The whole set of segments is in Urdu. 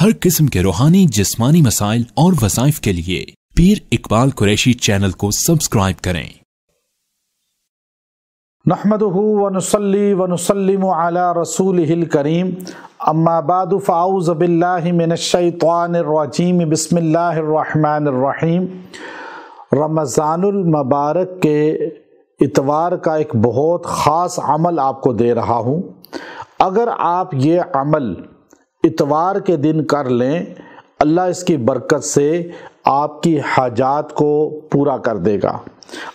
ہر قسم کے روحانی جسمانی مسائل اور وظائف کے لیے پیر اقبال قریشی چینل کو سبسکرائب کریں۔ نحمدہ ونصلی ونسلم علی رسولہ الکریم، اما بعد فاعوذ باللہ من الشیطان الرجیم، بسم اللہ الرحمن الرحیم۔ رمضان المبارک کے اتوار کا ایک بہت خاص عمل آپ کو دے رہا ہوں۔ اگر آپ یہ عمل اتوار کے دن کر لیں، اللہ اس کی برکت سے آپ کی حاجات کو پورا کر دے گا،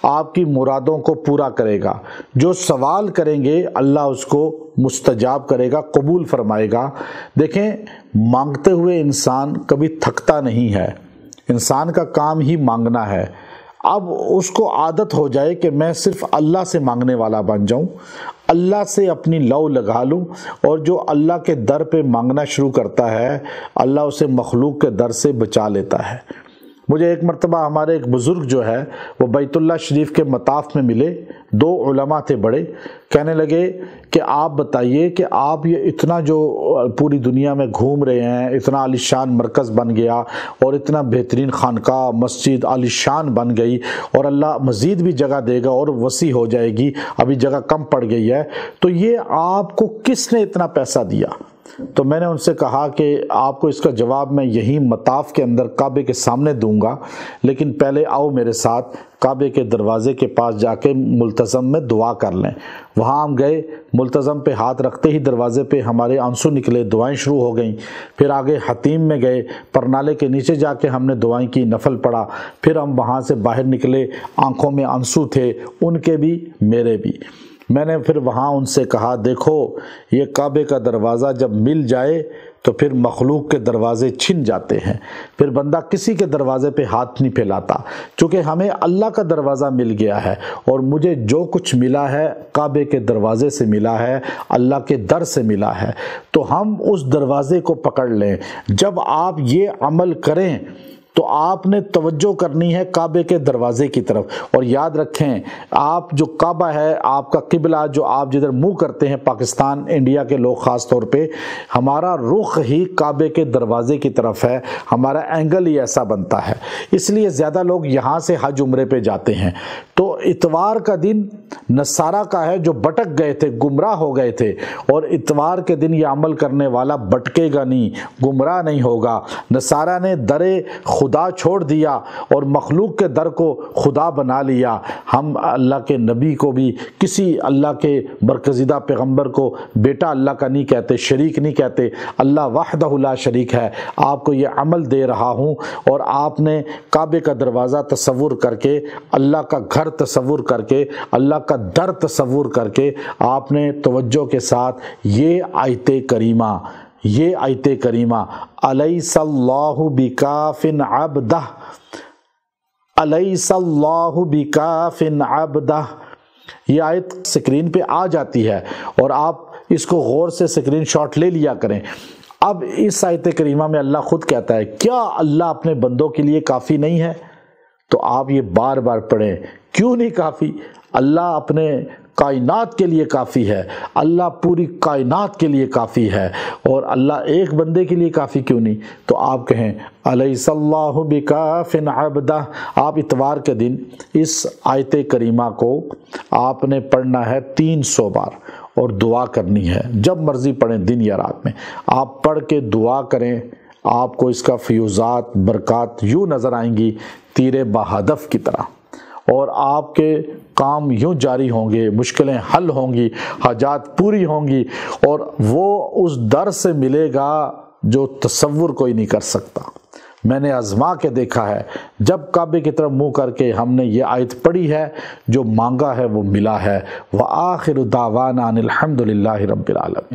آپ کی مرادوں کو پورا کرے گا۔ جو سوال کریں گے اللہ اس کو مستجاب کرے گا، قبول فرمائے گا۔ دیکھیں، مانگتے ہوئے انسان کبھی تھکتا نہیں ہے، انسان کا کام ہی مانگنا ہے۔ اب اس کو عادت ہو جائے کہ میں صرف اللہ سے مانگنے والا بن جاؤں، اللہ سے اپنی لو لگا لوں، اور جو اللہ کے در پہ مانگنا شروع کرتا ہے اللہ اسے مخلوق کے در سے بچا لیتا ہے۔ مجھے ایک مرتبہ ہمارے ایک بزرگ جو ہے وہ بیت اللہ شریف کے مطاف میں ملے، دو علماء تھے بڑے، کہنے لگے کہ آپ بتائیے کہ آپ یہ اتنا جو پوری دنیا میں گھوم رہے ہیں، اتنا عالی شان مرکز بن گیا اور اتنا بہترین خانقاہ مسجد عالی شان بن گئی، اور اللہ مزید بھی جگہ دے گا اور وسیع ہو جائے گی، ابھی جگہ کم پڑ گئی ہے، تو یہ آپ کو کس نے اتنا پیسہ دیا؟ تو میں نے ان سے کہا کہ آپ کو اس کا جواب میں یہی مطاف کے اندر کعبے کے سامنے دوں گا، لیکن پہلے آؤ میرے ساتھ کعبے کے دروازے کے پاس جا کے ملتزم میں دعا کر لیں۔ وہاں ہم گئے، ملتزم پہ ہاتھ رکھتے ہی دروازے پہ ہمارے آنسو نکلے، دعائیں شروع ہو گئیں۔ پھر آگے حتیم میں گئے، پرنالے کے نیچے جا کے ہم نے دعائیں کی، نفل پڑھا۔ پھر ہم وہاں سے باہر نکلے، آنکھوں میں آنسو تھے، ان کے بھی میرے بھی۔ میں نے پھر وہاں ان سے کہا، دیکھو یہ کعبے کا دروازہ جب مل جائے تو پھر مخلوق کے دروازے چھن جاتے ہیں، پھر بندہ کسی کے دروازے پہ ہاتھ نہیں پھیلاتا، چونکہ ہمیں اللہ کا دروازہ مل گیا ہے، اور مجھے جو کچھ ملا ہے کعبے کے دروازے سے ملا ہے، اللہ کے در سے ملا ہے، تو ہم اس دروازے کو پکڑ لیں۔ جب آپ یہ عمل کریں تو آپ نے توجہ کرنی ہے کعبے کے دروازے کی طرف، اور یاد رکھیں آپ جو کعبہ ہے آپ کا قبلہ، جو آپ جدھر منہ کرتے ہیں، پاکستان انڈیا کے لوگ خاص طور پہ، ہمارا رخ ہی کعبے کے دروازے کی طرف ہے، ہمارا اینگل ہی ایسا بنتا ہے، اس لیے زیادہ لوگ یہاں سے حج عمرے پہ جاتے ہیں۔ تو اتوار کا دن نصارہ کا ہے جو بھٹک گئے تھے، گمراہ ہو گئے تھے، اور اتوار کے دن یہ عمل کرنے والا بھٹکے گا نہیں، گمراہ نہیں ہوگا۔ نصارہ نے در خدا چھوڑ دیا اور مخلوق کے در کو خدا بنا لیا۔ ہم اللہ کے نبی کو بھی، کسی اللہ کے برگزیدہ پیغمبر کو بیٹا اللہ کا نہیں کہتے، شریک نہیں کہتے، اللہ وحدہ لا شریک ہے۔ آپ کو یہ عمل دے رہا ہوں، اور آپ نے کعبے کا دروازہ تصور کر کے، اللہ کا گھر تصور کر کے، اللہ کا در تصور کر کے، آپ نے توجہ کے ساتھ یہ آیت کریمہ الیس اللہ بکاف عبدہ، الیس اللہ بکاف عبدہ، یہ آیت سکرین پہ آ جاتی ہے، اور آپ اس کو غور سے سکرین شاٹ لے لیا کریں۔ اب اس آیت کریمہ میں اللہ خود کہتا ہے، کیا اللہ اپنے بندوں کے لیے کافی نہیں ہے؟ تو آپ یہ بار بار پڑھیں، کیوں نہیں کافی؟ اللہ اپنے کائنات کے لیے کافی ہے، اللہ پوری کائنات کے لیے کافی ہے، اور اللہ ایک بندے کے لیے کافی کیوں نہیں؟ تو آپ کہیں الیس اللہ بکاف عبدہ۔ آپ اتوار کے دن اس آیت کریمہ کو آپ نے پڑھنا ہے 300 بار، اور دعا کرنی ہے، جب مرضی پڑھیں، دن یا رات میں آپ پڑھ کے دعا کریں، آپ کو اس کا فیوزات برکات یوں نظر آئیں گی تیر بہدف کی طرح، اور آپ کے کام یوں جاری ہوں گے، مشکلیں حل ہوں گی، حاجات پوری ہوں گی، اور وہ اس در سے ملے گا جو تصور کوئی نہیں کر سکتا۔ میں نے آزما کے دیکھا ہے، جب کعبے کی طرف منہ کر کے ہم نے یہ آیت پڑھی ہے، جو مانگا ہے وہ ملا ہے۔ وآخر دعوانا ان الحمد للہ رب العالمین۔